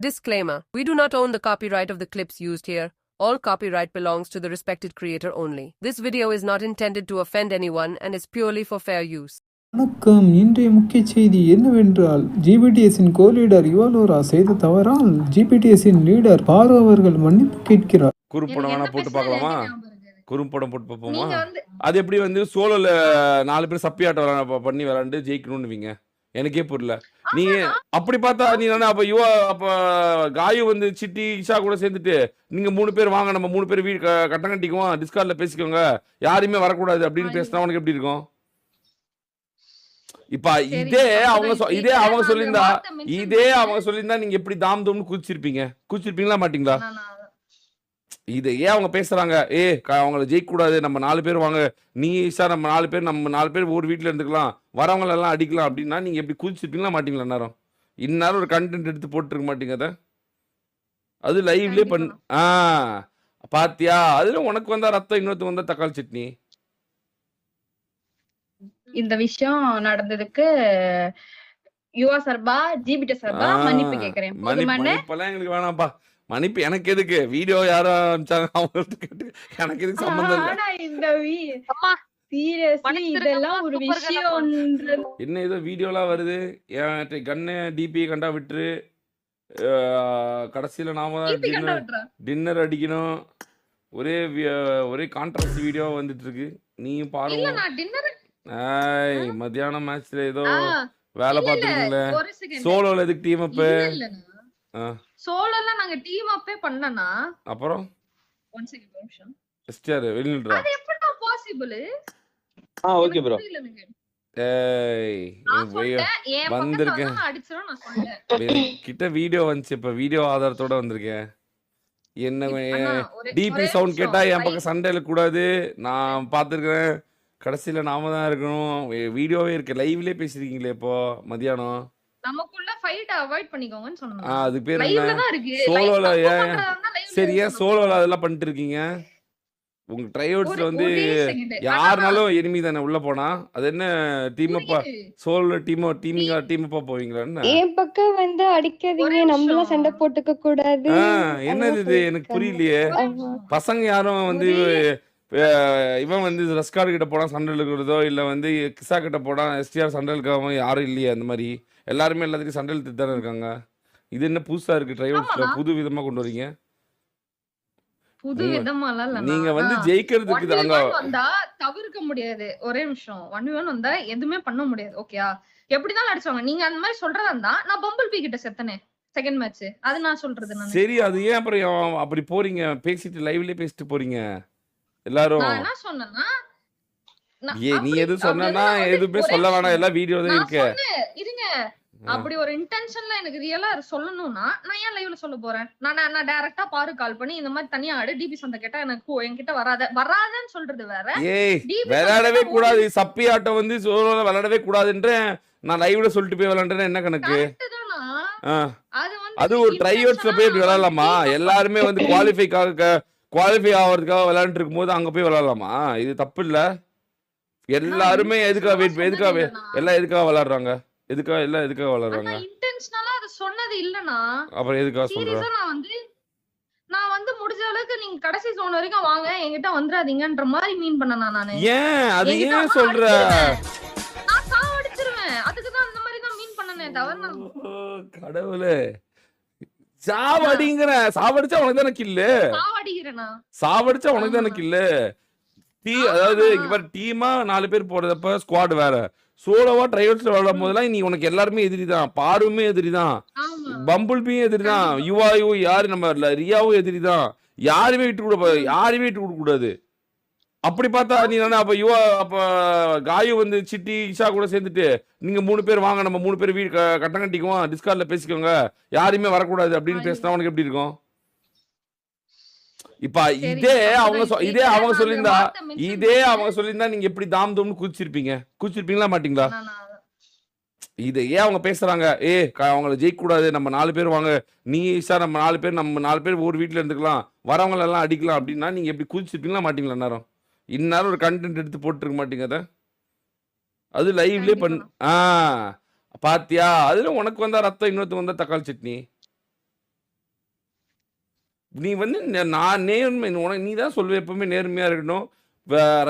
Disclaimer: we do not own the copyright of the clips used here. All copyright belongs to the respected creator only. This video is not intended to offend anyone and is purely for fair use. வணக்கம். இன்றைய முக்கிய செய்தி என்னவென்றால், ஜிபிடிஎஸ்ஸின் கோ-லீடர் யுவலோரா செய்த தவறால் ஜிபிடிஎஸ்ஸின் leader பாரு அவர்கள் மன்னிப்பு கேட்கிறார். குறும்படம் வேணா போட்டு பார்க்கலாமா? குறும்படம் போட்டு பார்ப்போமா? அது எப்படி வந்து சோலோல 4 பேர் சப்பியாட்டம் பண்ணி விளாண்டு ஜெயிக்கணும்னுவீங்க? எனக்கே புரியல. நீ அப்படி பார்த்தா நீ அப்ப அப்ப காயு வந்து சிட்டி இஷா கூட சேர்ந்துட்டு நீங்க 3 பேர் வாங்க, நம்ம 3 பேர் வீடு கட்டம் கட்டிக்குவோம், டிஸ்கார்ட்ல பேசிக்கோங்க, யாருமே வரக்கூடாது அப்படின்னு பேசினா உனக்கு எப்படி இருக்கும்? இப்ப இதே அவங்க சொல்லியிருந்தா நீங்க எப்படி தாம் தோம்னு குதிச்சிருப்பீங்களா மாட்டீங்களா? இது ஏன் அவங்க பேசுறாங்க, அவங்கள ஜெயிக்க கூடாது, நம்ம 4 பேர் வாங்க, நீ ஈஷா நம்ம 4 பேர் ஒரு வீட்டுல இருந்துக்கலாம், வரவங்க எல்லாம் அடிக்கலாம் அப்படின்னா நீங்க எப்படி குதிச்சிருப்பீங்களா மாட்டீங்களா? இந்நேரம் ஒரு கண்டென்ட் எடுத்து போட்டுருக்க மாட்டீங்க. அத அது லைவ்லயே பாத்தியா? அதுல உனக்கு வந்தா ரத்தம், இன்னொருத்து வந்தா தக்காளி சட்னி. இந்த விஷயம் நடந்ததுக்கு யுவா சர்பா ஜிபிடி சர்பா மன்னிப்பு கேக்குறேன். மன்னிப்பெல்லாம் எங்களுக்கு வேணாம்ப்பா. மன்னிப்பு எனக்கு எதுக்கு? வீடியோ யாரோ அனுப்பிச்சாங்க, அவங்கள்ட்ட கேட்டு எனக்கு எதுக்கு சம்பந்தம் இல்ல. இந்த சீரியஸ்லி இதெல்லாம் ஒரு விஷயம். என்ன ஏதோ வீடியோலாம் வருது, கண்ணு டிபி கண்டா விட்டுரு, கடைசியில நாம தான் டின்னர் அடிக்கணும், ஒரே கான்ட்ரவர்சி வீடியோ வந்துட்டு இருக்கு. நீயும் பாருங்க. மத்தியானம் மேட்ச்ல ஏதோ வேலை பார்த்துருக்கீங்களே, சோலோல எதுக்கு டீம் அப்? சோலோல நாங்க டீம் அப்பே பண்ணனா அப்புறம் ஒன் செகண்ட் நிமிஷம் எஸ்டிஆர் வெளியிடுறா. அது எப்படிடா பாசிபிள்? Okay bro. வந்திருக்கேன் கிட்ட வீடியோ வந்துச்சு, இப்ப வீடியோ ஆதாரத்தோட வந்திருக்கேன். என்ன டிபி சவுண்ட் கேட்டா என் பக்கம் சண்டையில கூடாது, நான் பாத்துருக்கேன், கடைசியில நாம தான் இருக்கணும். வீடியோவே இருக்கு, லைவ்லயே பேசிருக்கீங்களே இப்போ மதியானம். நமக்குள்ள ஃபைட் அவாய்ட் பண்ணிக்கோங்கன்னு சொன்னாங்க. அது பேர் என்ன? சோலோல. சரி, ஏன் சோலோல அதெல்லாம் பண்ணிட்டு இருக்கீங்க? உங்க ட்ரைஅவுட்ஸ்ல வந்து யாருனாலும் எனிமி தானே உள்ள போனா, அது என்ன டீம் அப்பா சோலோ டீம் அப்பா போவீங்களா? ஏன் பக்கம் வந்து அடிக்காதீங்க, நம்மள சண்டை போட்டுக்க கூடாது. என்னது இது எனக்கு புரியலையே. பசங்க யாரும் வந்து இவன் வந்து ரஸ்கார் கிட்ட போனா சண்டை இருக்கிறதோ, இல்ல வந்து கிசா கிட்ட போனா எஸ்டிஆர் சண்டை இருக்காம யாரும் இல்லையே. அந்த மாதிரி எல்லாருமே எல்லாத்துக்கும் சண்டை இழுத்து தானே இருக்காங்க. இது என்ன புதுசா இருக்கு? ட்ரைஅவுட்ஸ்ல புது விதமா கொண்டு வரீங்க. புது விதமாலாம் இல்ல, நீங்க வந்து ஜெயிக்கிறதுக்கு அங்க வந்தா தவிர்க்க முடியாது. ஒரே நிமிஷம், 1v1 வந்தா எதுவுமே பண்ண முடியாது. ஓகேயா? எப்படிதான் அடிச்சாங்க. நீங்க அந்த மாதிரி சொல்றதா இருந்தா நான் பம்பிள் பீ கிட்ட செத்தனே செகண்ட் மேட்ச், அது நான் சொல்றது. சரி, அது ஏன் அப்புறம் அப்படி போறீங்க? பேசிட்டு லைவ்லயே பேசிட்டு போறீங்க எல்லாரும். நான் என்ன சொன்னேன்னா, நீ எது சொன்னா எதுவுமே சொல்ல வேணாம், எல்லாம் வீடியோ தான் இருக்கு. இருங்க, அப்படி ஒரு இன்டென்ஷன்ல எனக்கு ரியலா சொல்லணும்னா நான் ஏன் லைவ்ல சொல்ல போறேன்? நான் டைரக்டா பாரு கால் பண்ணி இந்த மாதிரி தனியா ஆடு டிபி சண்டை கேட்டா எனக்கு என்கிட்ட வராதன்னு சொல்றது வேற. விளையாடவே கூடாது, சப்பி ஆட்டம் வந்து சோலோல விளையாடவே கூடாதுன்ற நான் லைவ்ல சொல்லிட்டு போய் விளையாடுறேன், என்ன கணக்கு? அது ஒரு ட்ரைஅவுட்ஸ்ல போய் இப்படி விளையாடலாமா? எல்லாருமே வந்து குவாலிஃபை ஆகிறதுக்காக விளையாண்டு இருக்கும் போது அங்க போய் விளையாடலாமா? இது தப்பு இல்ல. எல்லாருமே எதுக்காக விளையாடுறாங்க? எதுக்காக விளையாடுறாங்க? இன்டென்ஷனலா அது சொன்னது இல்லனா அப்புறம் எதுக்காக சொல்றேன்? நான் வந்து முடிஞ்ச அளவுக்கு நீங்க கடைசி ஜோன் வரைக்கும் வாங்க, என்கிட்ட வந்துராதீங்கன்ற மாதிரி மீன் பண்ணனா நானு. ஏன் அது ஏன் சொல்ற? நான் சாவடிச்சிருவேன், அதுக்கு தான் அந்த மாதிரி தான் மீன் பண்ணனே தவிர. கடவுளே, சாவடிச்சா உனக்கு தானே கில்லு. சாவடிச்சா உனக்கு தானே கில்லு. அதாவது இங்க பாரு, டீமா 4 பேர் போறதப்ப ஸ்குவாட் வேற, சோலோவா ட்ரைஅவுட்ஸ்ல விளையாடும் போதெல்லாம் நீ உனக்கு எல்லாருமே எதிரிதான். பாருமே எதிரிதான், பம்பிள் பீயும் எதிரிதான், யுவாயும் யாரு நம்ம ரியாவும் எதிரிதான். யாருமே விட்டு கொடுக்க கூடாது. அப்படி பார்த்தா நீ அப்ப காயு வந்து சிட்டி இஷா கூட சேர்ந்துட்டு நீங்க 3 பேர் வாங்க, நம்ம 3 பேர் வீடு கட்டம் கட்டிக்குவோம், டிஸ்கார்ட்ல பேசிக்கோங்க, யாருமே வரக்கூடாது அப்படின்னு பேசினா உனக்கு எப்படி இருக்கும்? இப்ப அவங்க சொல்லியிருந்தா நீங்க எப்படி தாம் தோம்னு குதிச்சிருப்பீங்களா மாட்டீங்களா? இது ஏன் அவங்க பேசுறாங்க, அவங்கள ஜெயிக்க கூடாது, நம்ம 4 பேர் வாங்க, நீ ஈஷா நம்ம 4 பேர் ஒரு வீட்டுல இருந்துக்கலாம், வரவங்க எல்லாம் அடிக்கலாம் அப்படின்னா நீங்க எப்படி குதிச்சிருப்பீங்களா மாட்டீங்களா? இந்நேரம் ஒரு கண்டென்ட் எடுத்து போட்டுருக்க மாட்டீங்க. அத அது லைவ்லயே பாத்தியா? அதுல உனக்கு வந்தா ரத்தம், இன்னொருத்து வந்தா தக்காளி சட்னி. நீ வந்து நான் நேர்மை உனக்கு நீ தான் சொல்லுவ எப்பவுமே நேர்மையா இருக்கணும்,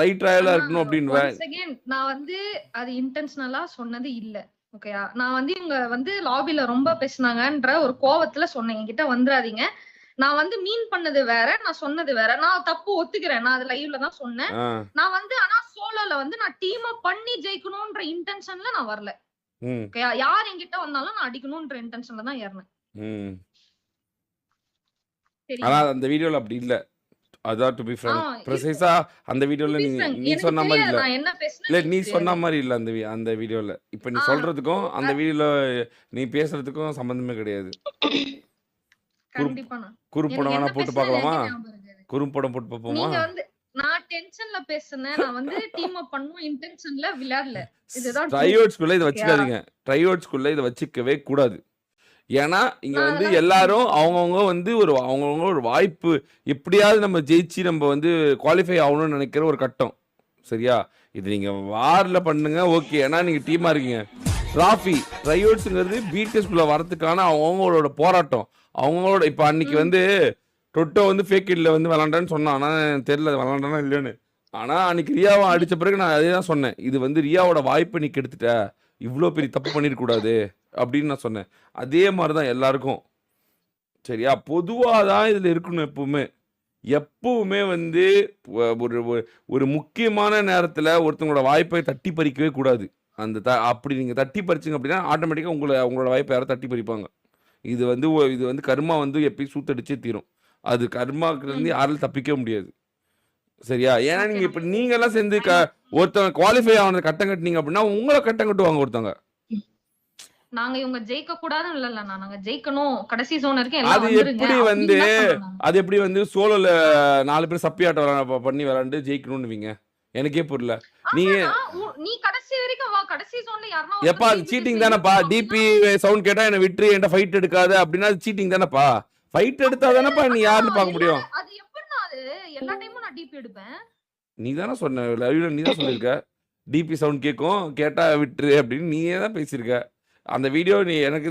ரைட் ராயலா இருக்கணும் அப்படின்னு. நான் வந்து அது இன்டென்ஷனலா சொன்னது இல்ல. ஓகேயா? நான் வந்து இவங்க வந்து லாபில ரொம்ப பேசினாங்கன்ற ஒரு கோவத்துல சொன்னேன். என்கிட்ட வந்துடாதீங்க. நான் வந்து மீன் பண்ணது வேற, நான் சொன்னது வேற. நான் தப்பு ஒத்துக்கிறேன். நான் அது லைவ்ல தான் சொன்னேன். நான் வந்து ஆனா சோலோல வந்து நான் டீம் அப் பண்ணி ஜெயிக்கணும்ன்ற இன்டென்ஷன்ல நான் வரல. ஓகேயா? யார் என்கிட்ட வந்தாலும் நான் அடிக்கணும்ன்ற இன்டென்ஷன்ல தான் ஏறினேன். ஆனா அந்த வீடியோல அப்படி இல்ல. அதான் டு பி ஃப்ராங்க் ப்ரிசைஸா அந்த வீடியோல நீ சொன்ன மாதிரி இல்ல. நான் என்ன பேசுனேன் இல்ல நீ சொன்ன மாதிரி இல்ல அந்த வீடியோல. இப்போ நீ சொல்றதுக்கும் அந்த வீடியோல நீ பேசுறதுக்கும் சம்பந்தமே கிடையாது. கண்டிப்பா குறும்படம் வேணா போட்டு பார்க்கலாமா? குறும்படம் போட்டு பார்ப்போமா? நீங்க வந்து நான் டென்ஷன்ல பேசுனேன். நான் வந்து டீம் அப் பண்ணனும் இன்டென்ஷன்ல விளையாடல. இதுதான் ட்ரையோட்ஸ்குள்ள இத வச்சுக்காதீங்க. ட்ரையோட்ஸ்குள்ள இத வச்சுக்கவே கூடாது. ஏன்னா இங்க வந்து எல்லாரும் அவங்கவுங்க வந்து அவங்கவுங்க ஒரு வாய்ப்பு, எப்படியாவது நம்ம ஜெயிச்சு நம்ம வந்து குவாலிஃபை ஆகணும்னு நினைக்கிற ஒரு கட்டம். சரியா? இது நீங்க வார்ல பண்ணுங்க ஓகே. ஏன்னா நீங்க டீமா இருக்கீங்க. டிராஃபி ட்ரையோட்ஸ்ங்கிறது பிடிஎஸ்குள்ள வரதுக்கான அவங்களோட போராட்டம். அவங்களோட இப்போ அன்னைக்கு வந்து டொட்டோ வந்து ஃபேக் கிட்ல வந்து விளாண்டான்னு சொன்னான். ஆனால் தெரியல விளாண்டானா இல்லைன்னு. ஆனால் அன்னைக்கு ரியாவை அடித்த பிறகு நான் அதே தான் சொன்னேன். இது வந்து ரியாவோட வாய்ப்பை நீ கெடுத்துட்ட, இவ்வளோ பெரிய தப்பு பண்ணிடக்கூடாது அப்படின்னு நான் சொன்னேன். அதே மாதிரி தான் எல்லாருக்கும். சரியா? பொதுவாக தான் இதில் இருக்கணும். எப்பவுமே வந்து ஒரு முக்கியமான நேரத்தில் ஒருத்தவங்களோட வாய்ப்பை தட்டி பறிக்கவே கூடாது. அப்படி நீங்கள் தட்டி பறிச்சிங்க அப்படின்னா ஆட்டோமேட்டிக்காக உங்களோட வாய்ப்பை யாரும் தட்டி பறிப்பாங்க. இது வந்து கர்மா வந்து எப்பயும் சூத்தடிச்சே தீரும். அது கர்மாக்கிலேருந்து யாராலும் தப்பிக்க முடியாது. சரியா? ஏன்னா நீங்க இப்ப நீங்க எல்லாம் சேர்ந்து ஒருத்தவங்க குவாலிஃபை ஆனது கட்டம் கட்டினீங்க அப்படின்னா உங்களை கட்டம் கட்டுவாங்க ஒருத்தவங்க. நாங்க இவங்க ஜெயிக்க கூடாதுன்னு இல்ல, நாங்க ஜெயிக்கணும் கடைசி ஜோன் வரைக்கும். அது எப்படி வந்து சோலோல 4 பேர் சப்பியாட்டம் பண்ணி விளையாண்டு ஜெயிக்கணும்னுவீங்க? எனக்கே புரியல. நீ கடைசி வரைக்கும் வா, கடைசி ஜோன்ல யாரனா எப்பா சீட்டிங் தானப்பா. டிபி சவுண்ட் கேட்டா என்ன விட்டு என்கிட்ட ஃபைட் எடுக்காத அப்படின்னா சீட்டிங் தானப்பா. ஃபைட் எடுத்தா தானப்பா நீ யாருன்னு பார்க்க முடியும். அது எப்படின்னா அது எல்லா டைமும் நான் டிபி எடுப்பேன். நீ தானே சொன்ன லைவ்ல, நீ தான் சொல்லிருக்க டிபி சவுண்ட் கேட்கும் கேட்டா விட்டுரு அப்படின்னு நீயே தான் பேசியிருக்க. அந்த வீடியோ நீ எனக்கு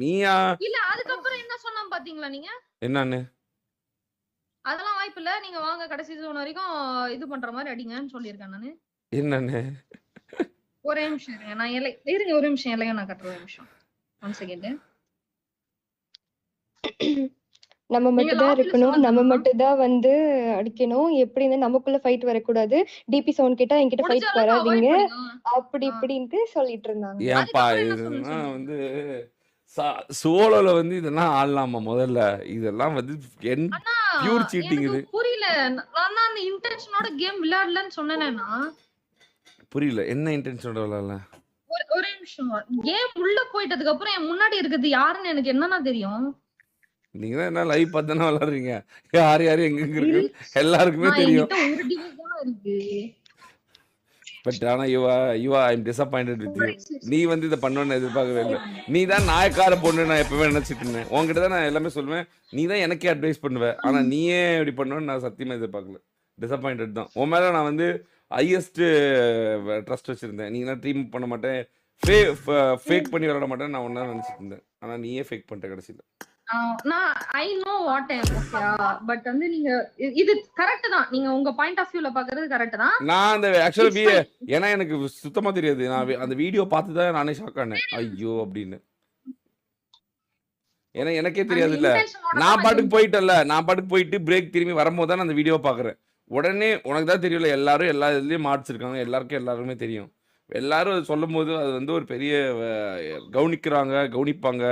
நீயா இல்ல அதுக்கப்புறம் என்ன சொன்னா பாத்தீங்களா நீங்க? என்னன்னு? அதெல்லாம் வாய்ப்பு இல்ல, நீங்க வாங்க கடைசி ஜோன் வரைக்கும் இது பண்ற மாதிரி அடிங்கன்னு சொல்லியிருக்கேன் நானு. என்னன்னு? ஒரே நிமிஷம் இருங்க, நான் இருங்க ஒரு நிமிஷம் எல்லையும் நான் கட்டுறேன். ஒரு நிமிஷம், 1 செகண்ட். நம்ம மட்டும் தான் இருக்கணும், நம்ம மட்டும் தான் வந்து அடிக்கணும். எப்படி இருந்தா நமக்குள்ள ஃபைட் வரக்கூடாது. டிபி சவுண்ட் கேட்டா என்கிட்ட ஃபைட் வராதீங்க அப்படி இப்படின்ட்டு சொல்லிட்டு இருந்தாங்க. ஏன்பா இதெல்லாம் வந்து சோலோல வந்து இதெல்லாம் ஆடலாமா? முதல்ல இதெல்லாம் வந்து பியூர் சீட்டிங். இது புரியல. நான் அந்த இன்டென்ஷனோட கேம் விளையாடலன்னு சொன்னேனா? புரியல என்ன இன்டென்ஷனோட விளையாடல? ஒரே நிமிஷம். கேம் உள்ள போயிட்டதுக்கு அப்புறம் என் முன்னாடி இருக்குது யாருன்னு எனக்கு என்னன்னா தெரியும். நீங்க தான் என்ன லைவ் பார்த்து தானே விளையாடுறீங்க. யார் எங்க இருக்கு எல்லாருக்குமே தெரியும். ஒரு டிவைஸ் தான் இருக்கு. பட் ஆனா you I am disappointed with you. நீ வந்து இதை பண்ணணும்னு எதிர்பார்க்கவே இல்லை. நீ தான் நாயக்கார பொண்ணு நான் எப்பவுமே நினைச்சிட்டு இருந்தேன். உங்ககிட்ட தான் நான் எல்லாமே சொல்லுவேன். நீ தான் எனக்கே அட்வைஸ் பண்ணுவேன். ஆனா நீயே இப்படி பண்ணணும்னு நான் சத்தியமா எதிர்பார்க்கல. டிசப்பாயிண்டட் தான். உன் மேல நான் வந்து ஹையஸ்ட் ட்ரஸ்ட் வச்சிருந்தேன். நீ தான் ட்ரீம் பண்ண மாட்டேன், ஃபேக் பண்ணி விளையாட மாட்டேன் நான் ஒன்னா நினைச்சிட்டு இருந்தேன். ஆனா நீயே ஃபேக் பண்ணிட்ட கடைசியில். நான் I know what I am. Okay, but வந்து நீங்க இது கரெக்ட் தான். நீங்க உங்க பாயிண்ட் ஆஃப் வியூல பாக்குறது கரெக்ட் தான். நான் அந்த ஆக்சுவலி ஏன்னா எனக்கு சுத்தமா தெரியாது. நான் அந்த வீடியோ பார்த்து தான் நானே ஷாக் ஆனேன். ஐயோ அப்படின்னு. ஏன்னா எனக்கே தெரியாது இல்ல. நான் பாட்டுக்கு போயிட்டு பிரேக் திரும்பி வரும்போது தான் அந்த வீடியோ பாக்குறேன். உடனே உனக்கு தான் தெரியல, எல்லாரும் எல்லா இதுலயும் மார்ச்சிருக்காங்க. எல்லாருக்குமே தெரியும். எல்லாரும் சொல்லும் போது அது வந்து ஒரு பெரிய கவனிப்பாங்க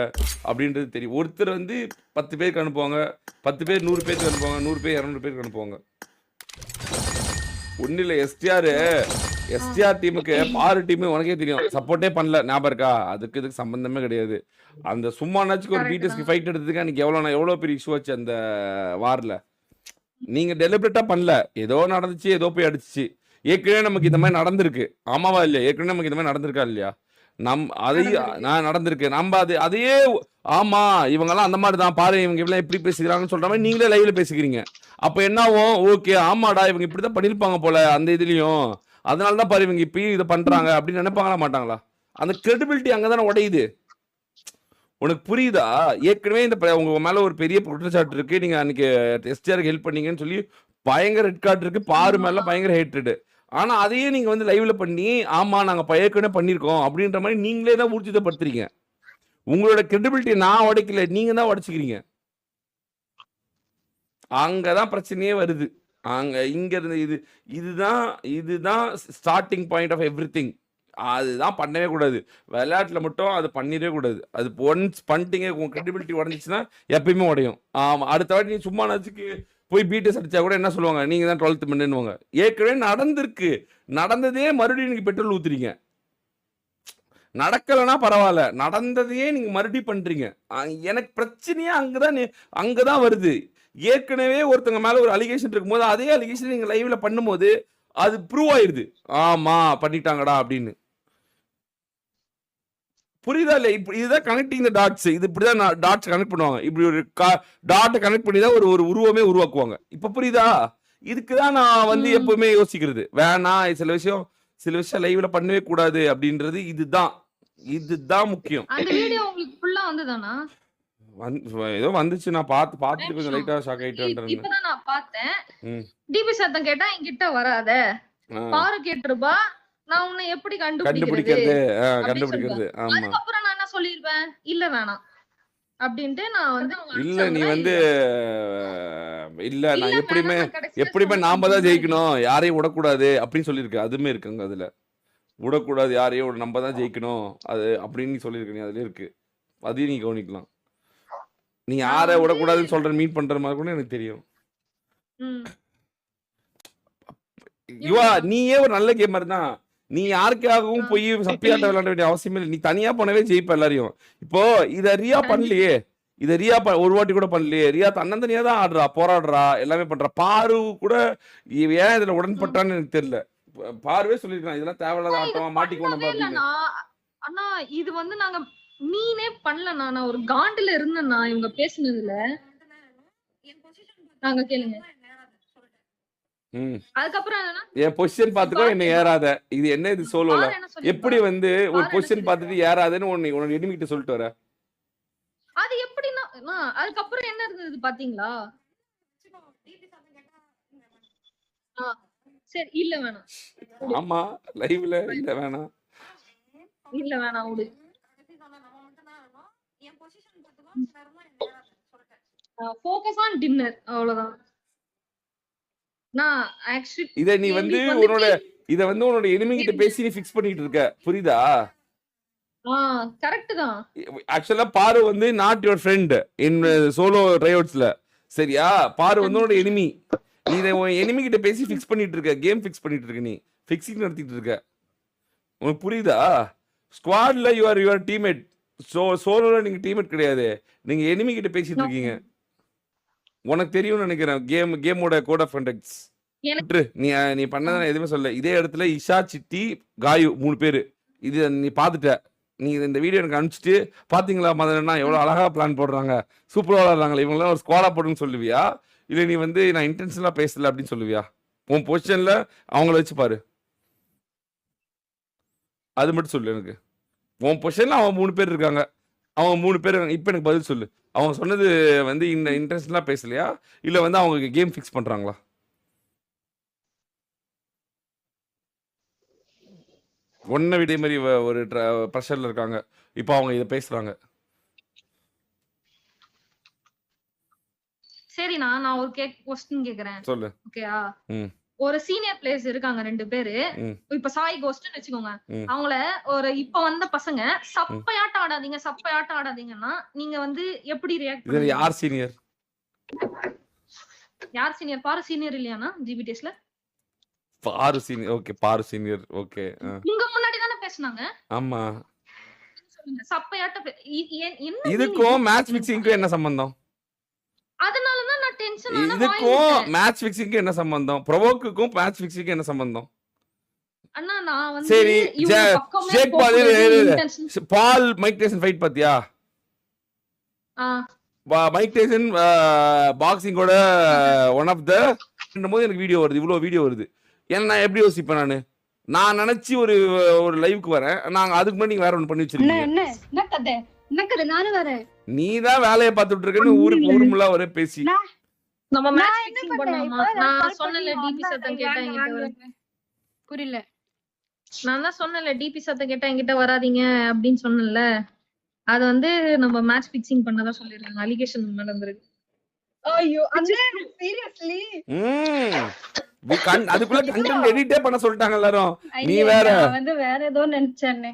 அப்படின்றது தெரியும். ஒருத்தர் வந்து 10 பேருக்கு அனுப்புவாங்க, 10 பேர் 100 பேருக்கு அனுப்புவாங்க, 100 பேர் 200 பேருக்கு அனுப்புவாங்க. ஒன்னும் இல்லை, எஸ்டிஆர் டீமுக்கு 6 டீமு உனக்கே தெரியும் சப்போர்ட்டே பண்ணல. ஞாபகம் இருக்கா? அதுக்கு இதுக்கு சம்பந்தமே கிடையாது. அந்த சும்மானாச்சுக்கு ஒரு பிடிஎஸ்க்கு ஃபைட் எடுத்ததுக்கு அன்னைக்கு எவ்வளோ பெரிய இஷ்யூ ஆச்சு அந்த வாரில். நீங்க டெலிபரேட்டா பண்ணல, ஏதோ நடந்துச்சு, ஏதோ போய் அடிச்சிச்சு. ஏற்கனவே நமக்கு இந்த மாதிரி நடந்திருக்கு. ஆமாவா இல்லையா? ஏற்கனவே நமக்கு இந்த மாதிரி நடந்திருக்கா இல்லையா? நான் நடந்திருக்கு. நம்ம அதையே ஆமா இவங்கெல்லாம் அந்த மாதிரி தான் பாரு, இவங்க இப்படிலாம் எப்படி பேசிக்கிறாங்கன்னு சொல்ற மாதிரி நீங்களே லைவ்ல பேசிக்கிறீங்க. அப்ப என்ன ஆகும்? ஓகே ஆமாடா இவங்க இப்படிதான் பண்ணிருப்பாங்க போல அந்த இதுலயும், அதனாலதான் பாரு இவங்க இப்பயும் இதை பண்றாங்க அப்படின்னு நினைப்பாங்களா மாட்டாங்களா? அந்த கிரெடிபிலிட்டி அங்கதானே உடையுது. உனக்கு புரியுதா? ஏற்கனவே இந்த உங்க மேல ஒரு பெரிய குற்றச்சாட்டு இருக்கு. நீங்க அன்னைக்கு எஸ்டிஆருக்கு ஹெல்ப் பண்ணீங்கன்னு சொல்லி பயங்கர ரெட் கார்டு இருக்கு. பாரு மேல பயங்கர ஹேட்ரட். ஆனா அதையே நீங்க வந்து லைவ்ல பண்ணி ஆமா நாங்க ஏற்கனவே பண்ணிருக்கோம் அப்படின்ற மாதிரி நீங்களே தான் ஊர்ஜிதப்படுத்துறீங்க. உங்களோட கிரெடிபிலிட்டி நான் உடைக்கல, நீங்க தான் உடைச்சுக்கிறீங்க. அங்கதான் பிரச்சனையே வருது. இங்க இருந்து இதுதான் ஸ்டார்டிங் பாயிண்ட் ஆஃப் எவ்ரிதிங். அதுதான் பண்ணவே கூடாது. விளையாட்டுல மட்டும் அது பண்ணிடவே கூடாது. அது ஒன்ஸ் பண்ணிட்டீங்க, உங்க கிரெடிபிலிட்டி உடஞ்சிச்சுன்னா எப்பயுமே உடையும். ஆமா, அடுத்த வாட்டி நீ சும்மா நச்சுக்கு போய் பிடிஎஸ் அடிச்சா கூட என்ன சொல்லுவாங்க, நீங்க தான் 12th மண்ணுன்னுவாங்க. ஏற்கனவே நடந்திருக்கு. நடந்ததே மறுபடியும் நீங்க பெட்ரோல் ஊத்துறீங்க. நடக்கலன்னா பரவாயில்ல, நடந்ததையே நீங்க மறுபடியும் பண்றீங்க. எனக்கு பிரச்சனையே அங்கதான் வருது. ஏற்கனவே ஒருத்தங்க மேல ஒரு அலிகேஷன் இருக்கும்போது அதே அலிகேஷன் நீங்க லைவ்ல பண்ணும்போது அது ப்ரூவ் ஆயிருது. ஆமா பண்ணிட்டாங்கடா அப்படின்னு. புரியுதா இல்ல? இப்ப இதுதான் கனெக்டிங் த டாட்ஸ். இது இப்படிதான் டாட்ஸ் கனெக்ட் பண்ணுவாங்க. இப்படி ஒரு டாட்டை கனெக்ட் பண்ணி தான் ஒரு உருவமே உருவாக்குவாங்க. இப்ப புரியுதா? இதுக்குதான் நான் வந்து எப்பவுமே யோசிக்கிறது, வேணாம் சில விஷயம் லைவ்ல பண்ணவே கூடாது அப்படின்றது. இதுதான் முக்கியம். அந்த வீடியோ உங்களுக்கு ஃபுல்லா வந்துதானா? ஏதோ வந்துச்சு, நான் பார்த்துட்டு கொஞ்சம் லைட்டா ஷாக் ஆயிட்டேன். இப்பதான் நான் பார்த்தேன். டிபி சத்தம் கேட்டா என்கிட்ட வராத, பாரு கேட்டுருப்பா, நான் உன்னை எப்படி கண்டுபிடிக்கிறது. ஆமா, அதுக்கப்புறம் நான் என்ன சொல்லிருப்பேன், இல்ல வேணாம் அப்படின்ட்டு நான் வந்து இல்ல நீ வந்து இல்ல நான் எப்படியுமே நாம தான் ஜெயிக்கணும், யாரையும் விடக்கூடாது அப்படின்னு சொல்லியிருக்கேன். அதுமே இருக்குங்க, அதுல விடக்கூடாது யாரையும், நம்ம தான் ஜெயிக்கணும் அது அப்படின்னு சொல்லியிருக்க. நீ அதுல இருக்கு, அதையும் நீ கவனிக்கலாம். நீ யாரை விடக்கூடாதுன்னு சொல்ற மீட் பண்ற மாதிரி கூட எனக்கு தெரியும். யுவா, நீயே ஒரு நல்ல கேமர் தான். நீ யாருக்காகவும் போய் சப்பியாட்ட விளையாட வேண்டிய அவசியம் இல்லை. நீ தனியா போனவே ஜெயிப்ப எல்லாரையும். இப்போ இத ரியா பண்ணலையே, ஒரு வாட்டி கூட பண்ணலையே. ரியா தன்னந்தனியா தான் ஆடுறா, போராடுறா, எல்லாமே பண்றா. பாரு கூட ஏன் இதுல உடன்பட்டான்னு எனக்கு தெரியல. பாருவே சொல்லிருக்கான், இதெல்லாம் தேவையில்லாத ஆட்டமா மாட்டிக்கோ நம்ம அப்படின்னு. அண்ணா இது வந்து நாங்க நீனே பண்ணலண்ணா, நான் ஒரு காண்டுல இருந்தேன்னா இவங்க பேசுனதுல. நாங்க கேளுங்க. அதுக்கப்புறம் என் பொசிஷன் பாத்துக்கோ, என்ன ஏறாத. இது என்ன, இது சோலோல எப்படி வந்து ஒரு பொசிஷன் பாத்துட்டு ஏறாதன்னு உன்னோட எனிமிகிட்ட சொல்லிட்டு வர? அது எப்படின்னா அதுக்கப்புறம் என்ன இருந்தது பாத்தீங்களா? சரி இல்ல வேணாம். ஆமா லைவ்ல இல்ல வேணாம் விடு. ஃபோக்கஸ் ஆன் டின்னர், அவ்வளவுதான். நான் ஆக்சுவலி இத நீ வந்து உன்னோட எனிமி கிட்ட பேசி நீ ஃபிக்ஸ் பண்ணிட்டு இருக்க, புரியுதா? கரெக்ட் தான். ஆக்சுவலா பாரு வந்து not your friend in solo ட்ரைஅவுட்ஸ்ல, சரியா? பாரு வந்து உன்னோட எனிமி. நீ இதை உன் எனிமி கிட்ட பேசி ஃபிக்ஸ் பண்ணிட்டு இருக்க, கேம் ஃபிக்ஸ் பண்ணிட்டு இருக்க, நீ ஃபிக்ஸிங் நடத்திட்டு இருக்க. உனக்கு புரியுதா? ஸ்குவாட்ல யுவர் டீம்மேட், சோலோல நீங்க டீம்மேட் கிடையாது, நீங்க எனிமி கிட்ட பேசிட்டு இருக்கீங்க. உனக்கு தெரியும்னு நினைக்கிறேன் கேமோட கோட் ஆஃப் கண்டக்ட்ஸ். நீ பண்ணத எதுவுமே சொல்ல. இதே இடத்துல இஷா, சிட்டி, காயு 3 பேரு. இது நீ பாத்துட்ட. நீ இந்த வீடியோ எனக்கு அனுப்பிச்சிட்டு பாத்தீங்களா மதனா எவ்வளவு அழகா பிளான் போடுறாங்க, சூப்பரா விளாடுறாங்களே, இவங்களாம் ஒரு ஸ்குவாடா போடுன்னு சொல்லுவியா? இல்ல நீ வந்து நான் இன்டென்ஷனலா பேசல அப்படின்னு சொல்லுவியா? உன் பொசிஷன்ல அவங்கள வச்சு பாரு, அது மட்டும் சொல்லு எனக்கு. உன் பொசிஷன்ல அவங்க 3 பேர் இருக்காங்க, அவங்க 3 பேர் இப்ப எனக்கு பதில் சொல்லு. அவங்க சொன்னது வந்து இந்த இன்டென்ஷனலா பேசலையா, இல்ல வந்து அவங்க கேம் ஃபிக்ஸ் பண்றாங்களா? ஒன்ன விட மாதிரி ஒரு ப்ரெஷர்ல இருக்காங்க, இப்போ அவங்க இத பேசுறாங்க. சரி, நான் ஒரு क्वेश्चन கேக்குறேன், சொல்லு. ஓகேயா? ஒரு சீனியர் பிளேயர்ஸ் இருக்காங்க 2 பேரு. இப்ப சாய் கோஸ்ட்னு வெச்சுக்கோங்க. அவங்கள ஒரு இப்ப வந்த பசங்க சப்பையாட்ட ஆடாதீங்கன்னா நீங்க வந்து எப்படி ரியாக்ட் பண்ணுவீங்க? இது யார் சீனியர்? பாரு சீனியர் இல்லையானா ஜிபிடிஎஸ்ல? பாரு சீனியர், ஓகே. பாரு சீனியர், ஓகே. உங்க முன்னாடி தான பேசுனாங்க. ஆமா, சொல்லுங்க. சப்பையாட்ட என்ன இதுக்கும் மேட்ச் ஃபிக்ஸிங்க்கு என்ன சம்பந்தம்? அதனால தான் நான் டென்ஷன் ஆன. இதுக்கும் மேட்ச் ஃபிக்ஸிங்க்கு என்ன சம்பந்தம்? ப்ரோவோக்குக்கும் மேட்ச் ஃபிக்ஸிங்க்கு என்ன சம்பந்தம்? அண்ணா நான் வந்து சரி, Jake Paul Mike Tyson fight பாத்தியா? மைக் டைசன் பாக்ஸிங்கோட ஒன் ஆஃப் த போது எனக்கு வீடியோ வருது, இவ்வளவு வீடியோ வருது. ஏன்னா நான் எப்படி யோசிப்பேன், நான் நினைச்சு ஒரு லைவுக்கு வரேன், நாங்க அதுக்கு முன்னாடி நீங்க வேற ஒன்று பண்ணி வச்சிருக்கீங்க. என்னக்கது நானும் வரேன். நீதான் வேலையை பார்த்துட்டு இருக்கன்னு ஊருக்கு ஊருமுல்லா ஒரே பேசி. நம்ம நான் மேட்ச் என்ன ஃபிக்ஸிங் பண்ணேன்? பண்ணோமா? இப்போ நான் கால் சொன்னல பண்ணி டிபி சத்தம் கேட்டா வாங்க, என்கிட்ட வாங்க. வராதீங்க. புரியல. நான் தான் சொன்னல டிபி சத்தம் கேட்டா என்கிட்ட வராதீங்க அப்படின்னு சொன்னேன்ல. அது வந்து நம்ம மேட்ச் ஃபிக்ஸிங் பண்ணதா சொல்லிருக்காங்க. அலிகேஷன் மேல வந்திருக்கு. ஐயோ அண்ணே சீரியஸ்லி அதுக்குள்ள கண்டென்ட் எடிட்டே பண்ண சொல்லிட்டாங்க எல்லாரும். நீ ஐயே, வேற. நான் வந்து வேற ஏதோ நினைச்சேன்.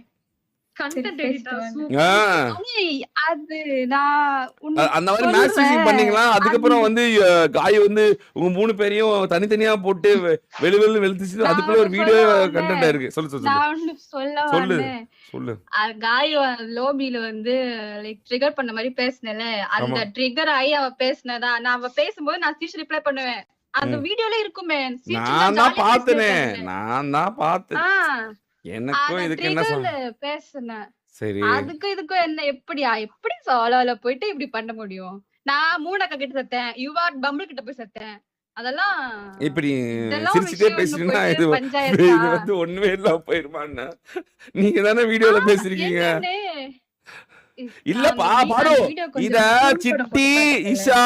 கண்டென்ட் சரி, எடிட்டர் பேசிட்டு ஆ, அது நான் அந்த மாதிரி மேட்ச் ஃபிக்ஸிங் பண்ணீங்களா? அதுக்கப்புறம் வந்து காய் வந்து உங்க 3 பேரையும் தனித்தனியா போட்டு வெளி வெளுத்துச்சு. அதுக்குள்ள ஒரு வீடியோ கண்டென்ட் இருக்கு. சொல்லு சொல்லு நான் ஒண்ணு சொல்ல சொல்லு வந்தேன். சொல்லு. காய் லோபில வந்து லைக் ட்ரிகர் பண்ண மாதிரி பேசினல, அந்த ட்ரிகர் ஆகி அவ பேசினதா நான் அவ பேசும்போது நான் சீஷ் ரிப்ளை பண்ணுவேன். அந்த வீடியோல இருக்குமே. நான் தான் பார்த்தேன். எனக்கும் இதுக்கு என்ன சொல்ல பேசுனேன். சரி அதுக்கும் இதுக்கும் என்ன எப்படி சோலோல போயிட்டு இப்படி பண்ண முடியும்? நான் மூணக்கா கிட்ட செத்தேன், யுவார் பம்பிள் கிட்ட போய் செத்தேன். அதெல்லாம் இப்படி இதெல்லாம் சிரிச்சுட்டே விஷயம் பேசுறீங்கன்னா போயிட்டு இது பஞ்சாயத்தா? இது வந்து ஒண்ணுமே இல்லாம போயிருமான்னு நீங்க தானே வீடியோல பேசுறீங்க. என்னன்னே? இல்லப்பா நான் பாரு, வீடியோ கொஞ்சம் இத screenshot சிட்டி போட்டு பார்த்தேன். இஷா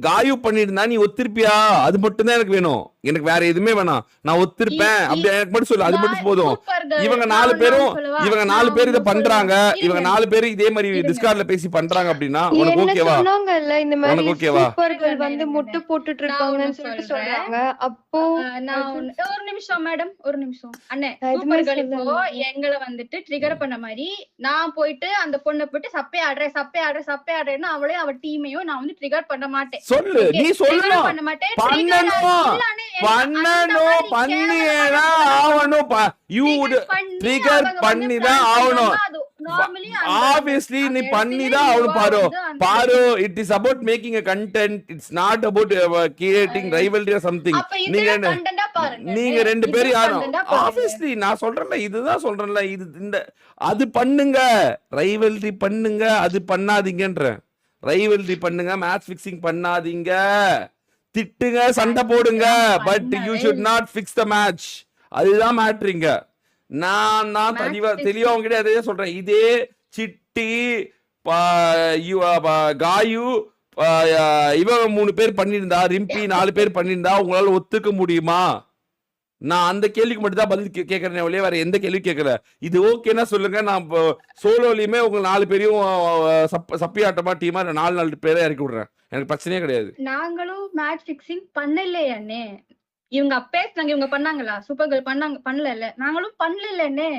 காயு பண்ணிருந்தா நீ ஒத்திருப்பியா? அது மட்டும் தான் எனக்கு வேணும். எனக்கு வேற எதுவுமே வேணாம். நான் ஒத்திருப்பேன் அப்படி எனக்கு மட்டும் சொல்லு. அது மட்டும் போதும். Super girl. இவங்க நான் 4 ஒண்ணு பேரும் சொல்லவா? இவங்க நான் 4 பேர் இத ஒண்ணு பண்றாங்க. சொல்லவா? இவங்க இருங்க. 4 பேர் இதே மாதிரி இருங்க. டிஸ்கார்ட்ல பேசி பண்றாங்க அப்படின்னா உனக்கு என்ன ஓகேவா? சொன்னாங்கல்ல இந்த மாதிரி உனக்கு ஓகேவா? சூப்பர்கள் வந்து இருங்க, முட்டு போட்டுட்டு இருக்காங்கன்னு ஒண்ணு சொல்லிட்டு சொல்றேன். சொல்றாங்க. அப்போ நான் ஒரு நிமிஷம் மேடம், ஒரு நிமிஷம். அண்ணே, நான் எதுவுமே சூப்பர் கேர்ள் இப்போ சொல்லல. எங்களை வந்துட்டு ட்ரிகர் பண்ண மாதிரி நான் போயிட்டு அந்த பொண்ணை போயிட்டு சப்பே ஆடுறேன்னு அவளையும் அவ டீமையும் நான் வந்து ட்ரிகர் பண்ண மாட்டேன். சொல்லு. Okay, நீ trigger சொல்லணும். பண்ண மாட்டேன். பண்ணணும். பண்ணணும். பண்ணியேதான் ஆவணும். you would trigger பண்ணிதான் ஆவணும். Obviously நீ பண்ணிதான் ஆவணும். பாரு it is about making a content. It's not about creating rivalry or something. நீங்க 2 பேரும் யாரும் obviously நான் சொல்றேன்ல, இதுதான் சொல்றேன்ல, இது இந்த அது பண்ணுங்க, ரைவல்ரி பண்ணுங்க, அது பண்ணாதீங்கன்ற. ரைவல்ரி பண்ணுங்க, மேட்ச் ஃபிக்ஸிங் பண்ணாதீங்க, திட்டுங்க, சண்டை போடுங்க, but you should not fix the match. அதுதான் மேட்ரிங்க. நான் தெளிவா உங்ககிட்ட அதே சொல்றேன். இதே சிட்டி காயு இவங்க 3 பேர் பண்ணிருந்தா, ரிம்பி 4 பேர் பண்ணிருந்தா உங்களால ஒத்துக்க முடியுமா? நான் அந்த கேள்விக்கு மட்டும் தான் பதில் கேட்கறேன் ஒழிய வேற எந்த கேள்வி கேட்கல. இது ஓகேன்னா சொல்லுங்க. நான் சோலோலயுமே உங்க 4 பேரையும் சப்பி ஆட்டமா டீமா 4 பேரை இறக்கி விடுறேன். எனக்கு பிரச்சனையே கிடையாது. நாங்களும் மேட்ச் ஃபிக்ஸிங் பண்ணலையானே. இவங்க பேசுனாங்க, இவங்க பண்ணாங்களா? சூப்பர் கேர்ள் பண்ணல. நாங்களும் பண்ணலனே.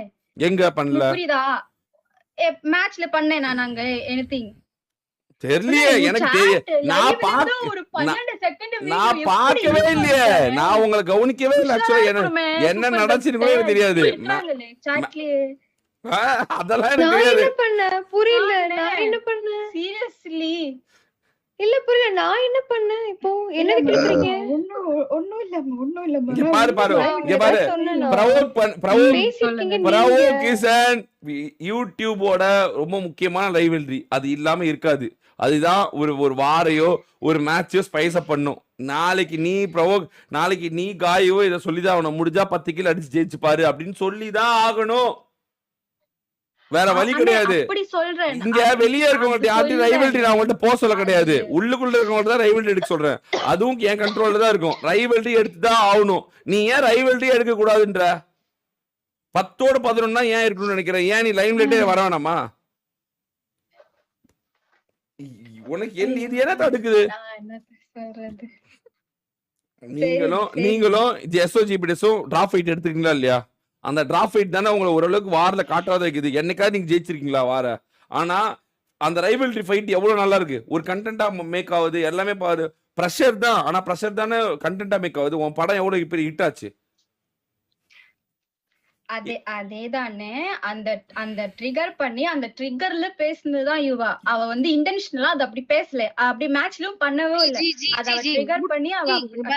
எங்க பண்ணல புரியுதா? மேட்ச்ல பண்ணேன் நாங்க எனிதிங் தெரியலையே. எனக்கு நான் பார்க்கவே இல்லையே. நான் உங்களை கவனிக்கவே இல்லை. ஆக்சுவலா என்ன நடந்துச்சுன்னு கூட எனக்கு தெரியாது. அதெல்லாம் எனக்கு தெரியாது. என்ன பண்ண புரியல. நான் என்ன பண்ணேன்? சீரியஸ்லி இல்ல புரியல. நான் என்ன பண்ணேன்? இப்போ என்ன கேக்குறீங்க? ஒண்ணும் இல்ல. இங்க பாரு இங்க பாரு. பிரவோக் இஸ் யூடியூபோட ரொம்ப முக்கியமான ரைவல்ரி. அது இல்லாம இருக்காது. அதுதான் ஒரு வாரையோ ஒரு மேட்சோ ஸ்பைஸ் அப் பண்ணும். நாளைக்கு நீ காயோ இதை சொல்லிதான் ஆகணும். முடிஞ்சா 10 கிலோ அடிச்சு ஜெயிச்சு பாரு அப்படின்னு சொல்லிதான் ஆகணும். வேற வழி கிடையாது. இங்க வெளியே இருக்கவங்கள்ட்ட யார்ட்டையும் ரைவல்ரி நான் உங்கள்ட்ட போக சொல்ல கிடையாது. உள்ளுக்குள்ள இருக்கவங்கள்ட்ட தான் ரைவல்ரி எடுக்க சொல்றேன். அதுவும் என் கண்ட்ரோல்ல தான் இருக்கும். ரைவல்ரி எடுத்துதான் ஆகணும். நீ ஏன் ரைவல்ரி எடுக்க கூடாதுன்ற? 10ஓட 11 ஏன் இருக்கணும்னு நினைக்கிறேன்? ஏன் நீ லைன் லைட்டே வர வேணாமா? உனக்கு இது என்ன தடுக்குது? நீங்களும் எஸ்ஓஜிபிடிஸும் டிராப் ஃபைட் எடுத்துக்கீங்களா இல்லையா? அந்த டிராப் ஃபைட் தானே உங்களை ஓரளவுக்கு வார்ல காட்டாத இருக்குது. என்னைக்காவது நீங்க ஜெயிச்சிருக்கீங்களா வார? ஆனா அந்த ரைவல்ரி ஃபைட் எவ்வளவு நல்லா இருக்கு. ஒரு கண்டென்ட்டா மேக் ஆகுது. எல்லாமே பாரு. ப்ரெஷர் தான். ஆனா ப்ரெஷர் தானே கண்டென்ட்டா மேக் ஆகுது. உன் படம் எவ்வளவு பெரிய ஹிட் ஆச்சு. அதேதானே. அந்த ட்ரிகர் பண்ணி அந்த ட்ரிகர்ல பேசுனதுதான் யுவா. அவ வந்து இன்டென்ஷனலா அது அப்படி பேசல. அப்படி மேட்ச்லயும் பண்ணவே இல்ல. அத ட்ரிகர் பண்ணி அவ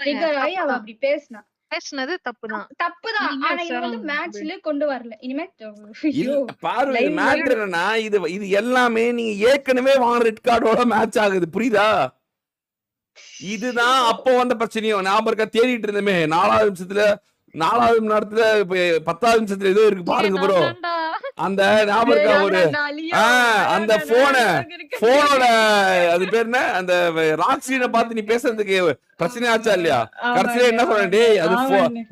ட்ரிகர் ஆகி அவ அப்படி பேசுனது தப்புதான். ஆனா இது வந்து மேட்ச்ல கொண்டு வரல. இனிமே பாரு மேட்டர் என்னன்னா இது எல்லாமே நீங்க ஏற்கனவே வாங்க ரெட் கார்டோட மேட்ச் ஆகுது. புரியுதா? இதுதான் அப்போ வந்த பிரச்சனையும் ஞாபகம் இருக்கா? தேடிட்டு இருந்தமே 4வது நிமிஷத்துல 4வது மணி நேரத்துல 10வது நிமிஷத்துல ஏதோ இருக்கு பாருங்க ப்ரோ. அந்த ஞாபகம் இருக்கா ஒரு அந்த போனோட அது பேர் என்ன, அந்த ராக்ஸினை பார்த்து நீ பேசுறதுக்கு பிரச்சனை ஆச்சா இல்லையா? கடைசியில என்ன சொல்றேன், டேய் அது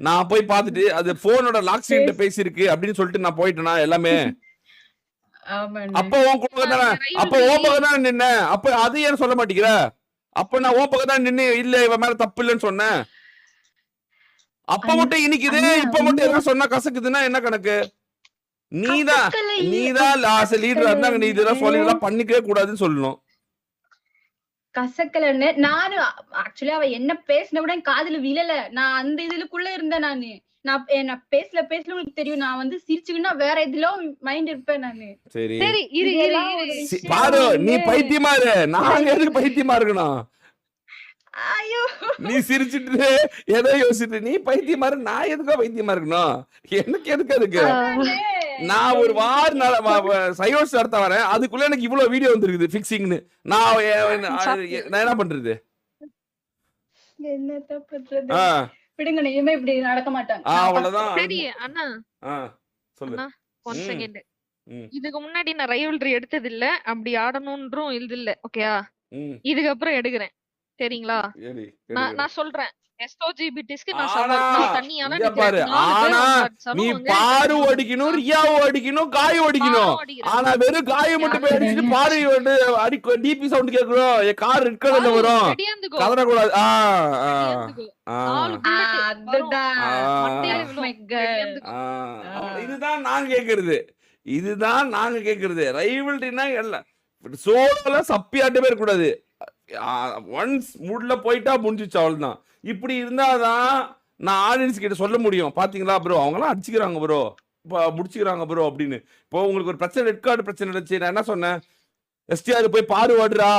நான் போய் பார்த்துட்டு அது போனோட லாக் ஸ்கிரீன் பேசிருக்கு அப்படின்னு சொல்லிட்டு நான் போயிட்டேனா எல்லாமே. அப்ப உன் பக்கம் தானே, அப்ப உன் பக்கம் தானே நின்ன, அப்ப அது ஏன் சொல்ல மாட்டேங்கிற? அப்ப நான் உன் பக்கம் தான் நின்னு இல்ல இவன் மேல தப்பு இல்லைன்னு சொன்னேன். அப்ப மட்டும் இனிக்குது, இப்ப மட்டும் என்ன சொன்னா கசக்குதுன்னா என்ன கணக்கு? நீதான் லாஸ்ட் லீடரா இருந்தாங்க, நீ இதெல்லாம் சொல்லி பண்ணிக்கவே கூடாதுன்னு சொல்லணும். கசக்கலன்னு நானும் ஆக்சுவலி அவ என்ன பேசின கூட காதுல விழல. நான் அந்த இதுக்குள்ள இருந்தேன். நான் பேசல உங்களுக்கு தெரியும். நான் வந்து சிரிச்சுக்கின்னா வேற எதுல மைண்ட் இருப்பேன் நானு. சரி பாரு, நீ பைத்தியமா இரு, நான் எதுக்கு பைத்தியமா இருக்கணும்? ஐயோ நீ சிரிச்சிட்டு ஏதோ யோசிச்சுட்டு நீ பைத்தியமா இரு, நான் எதுக்கா பைத்தியமா இருக்கணும்? எனக்கு எதுக்கு அதுக்கு? நான் ஒரு சையோஸ் நடத்த வரேன், அதுக்குள்ள எனக்கு இவ்வளவு வீடியோ வந்துருக்குது ஃபிக்ஸிங்னு. நான் என்ன பண்றது? என்னத்த பண்றது? விடுங்க, இனிமே இப்படி நடக்க மாட்டாங்க. அவ்வளவுதான். சரி அண்ணா, சொல்லு. One second. இதுக்கு முன்னாடி நான் ரைவல்ரி எடுத்தது இல்ல, அப்படி ஆடணும்ன்றும் இல்ல. ஓகேயா? இதுக்கப்புறம் எடுக்கிறேன். சரிங்களா? நான் சொல்றேன் SOGBTஸ்க்கு நான் சவால் தண்ணியால பாரு. ஆனா நீ பாரு அடிக்கணும், ரியாவோ அடிக்கணும், காய் அடிக்கணும். ஆனா வெறும் காய மட்டும் போய் அடிச்சிட்டு பாரு அடிக்க டிபி சவுண்ட் கேக்குறோம். என் கார் ரெட் கலர்ல வரும், கதற கூடாது. இதுதான் நாங்க கேக்குறது. ரைவல்ரினா எல்லாம் சோழ சப்பியாட்டே போய் கூடாது. ஒன்ஸ் மூட்ல போயிட்டா முடிஞ்சிச்சு, அவ்வளவுதான். இப்படி இருந்தாதான் நான் ஆடியன்ஸ் கிட்ட சொல்ல முடியும், பாத்தீங்களா ப்ரோ அவங்கலாம் அடிச்சுக்கிறாங்க ப்ரோ, முடிச்சுக்கிறாங்க ப்ரோ அப்படின்னு. இப்போ உங்களுக்கு ஒரு பிரச்சனை, ரெட் கார்டு பிரச்சனை இருந்துச்சு, நான் என்ன சொன்னேன், எஸ்டிஆர் போய் பாரு ஆடுறா,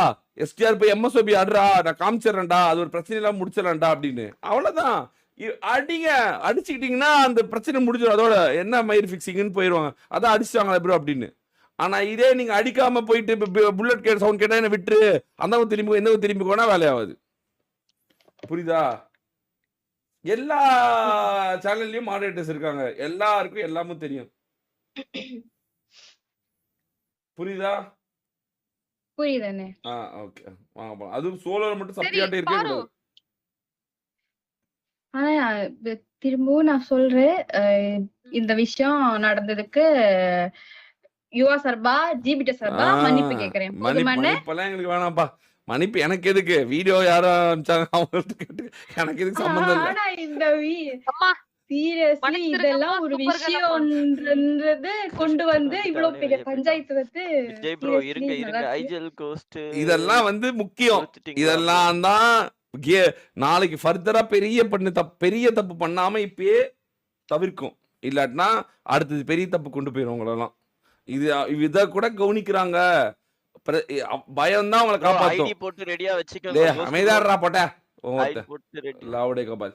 எஸ்டிஆர் போய் MSOB ஆடுறா, நான் காமிச்சிடறேன்டா, அது ஒரு பிரச்சனை எல்லாம் முடிச்சிடலாம்டா அப்படின்னு. அவ்வளவுதான். அடிங்க, அடிச்சுக்கிட்டீங்கன்னா அந்த பிரச்சனை முடிஞ்சிடும். அதோட என்ன மயிர் ஃபிக்ஸிங்னு போயிடுவாங்க, அதான் அடிச்சிட்டாங்களா ப்ரோ அப்படின்னு. ஆனா இதே நீங்க அடிக்காம போயிட்டு புல்லட் கேட் சவுண்ட் கேட்டா என்ன விட்டுரு, அந்த திரும்பி எந்த திரும்பி போனா வேலையாவது. புரியுதா? எல்லா சேனல்லயும் மாடரேட்டர்ஸ் இருக்காங்க, எல்லாருக்கும் எல்லாமும் தெரியும். புரியுதா? புரியுதானே? ஓகே. அது சோலோல மட்டும் சப்டியாட்டே இருக்கே கூடாது. ஆனா திரும்பவும் நான் சொல்றேன், இந்த விஷயம் நடந்ததுக்கு யுவா சார்பா ஜிபிடி சார்பா மன்னிப்பு கேக்குறேன். மன்னிப்பெல்லாம் எங்களுக்கு வேணாம்ப்பா. மன்னிப்பு எனக்கு எதுக்கு? வீடியோ யாரோ அனுப்பிச்சாங்க அவங்கள்ட்ட கேட்டு எனக்கு எதுக்கு சம்பந்தம் இல்ல. ஆனா இந்த சீரியஸ்லி இதெல்லாம் ஒரு விஷயம்ன்றது கொண்டு வந்து இவ்வளவு பெரிய பஞ்சாயத்து வந்து இதெல்லாம் வந்து முக்கியம். இதெல்லாம் தான் நாளைக்கு ஃபர்தரா பெரிய தப்பு பண்ணாம இப்பயே தவிர்க்கும். இல்லாட்டினா அடுத்தது பெரிய தப்பு கொண்டு போயிடும் உங்களெல்லாம். இத கூட கவனிக்கிறாங்க. பயம் தான் உங்களை காப்பாத்தும். அமைதியாடுறா போட்ட லாவுடே கபால்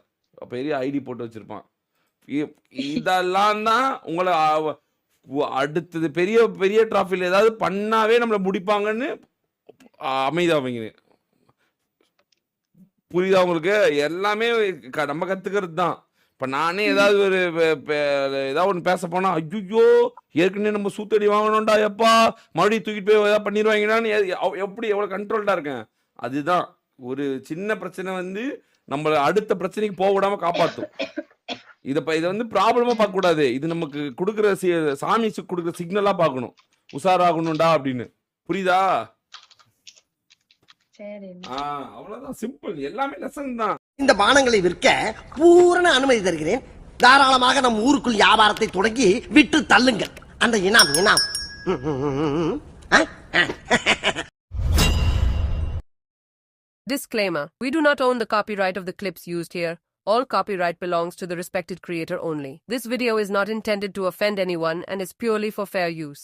பெரிய ஐடி போட்டு வச்சிருப்பான். இதெல்லாம் தான் உங்களை அடுத்தது பெரிய பெரிய டிராஃபில ஏதாவது பண்ணாவே நம்மள முடிப்பாங்கன்னு அமைதியாவீங்க. புரியுதா உங்களுக்கு? எல்லாமே நம்ம கத்துக்கிறது தான். இப்ப நானே ஏதாவது ஒரு ஏதாவது ஒன்று பேச போனா ஐயோ ஏற்கனவே நம்ம சூத்தடி வாங்கணும்டா, எப்பா மறுபடியும் தூக்கிட்டு போய் ஏதாவது பண்ணிடுவாங்கன்னு எப்படி எவ்வளவு கண்ட்ரோல்டா இருக்கேன். அதுதான் ஒரு சின்ன பிரச்சனை வந்து நம்மள அடுத்த பிரச்சனைக்கு போக விடாம காப்பாத்தும். இதை வந்து ப்ராப்ளமா பார்க்க கூடாது. இது நமக்கு கொடுக்குற சாமி கொடுக்குற சிக்னலா பார்க்கணும், உஷாராகணும்டா அப்படின்னு. புரியுதா? அவ்வளவுதான், சிம்பிள். எல்லாமே லெசன் தான். இந்த பானங்களை விற்க பூரண அனுமதி தருகிறேன். தாராளமாக நம் ஊருக்குள் வியாபாரத்தை தொடங்கி விட்டு தள்ளுங்கள். அந்த இனாம் Disclaimer: we do not own the copyright of the clips used here. All copyright belongs to the respected creator only. This video is not intended to offend anyone and is purely for fair use.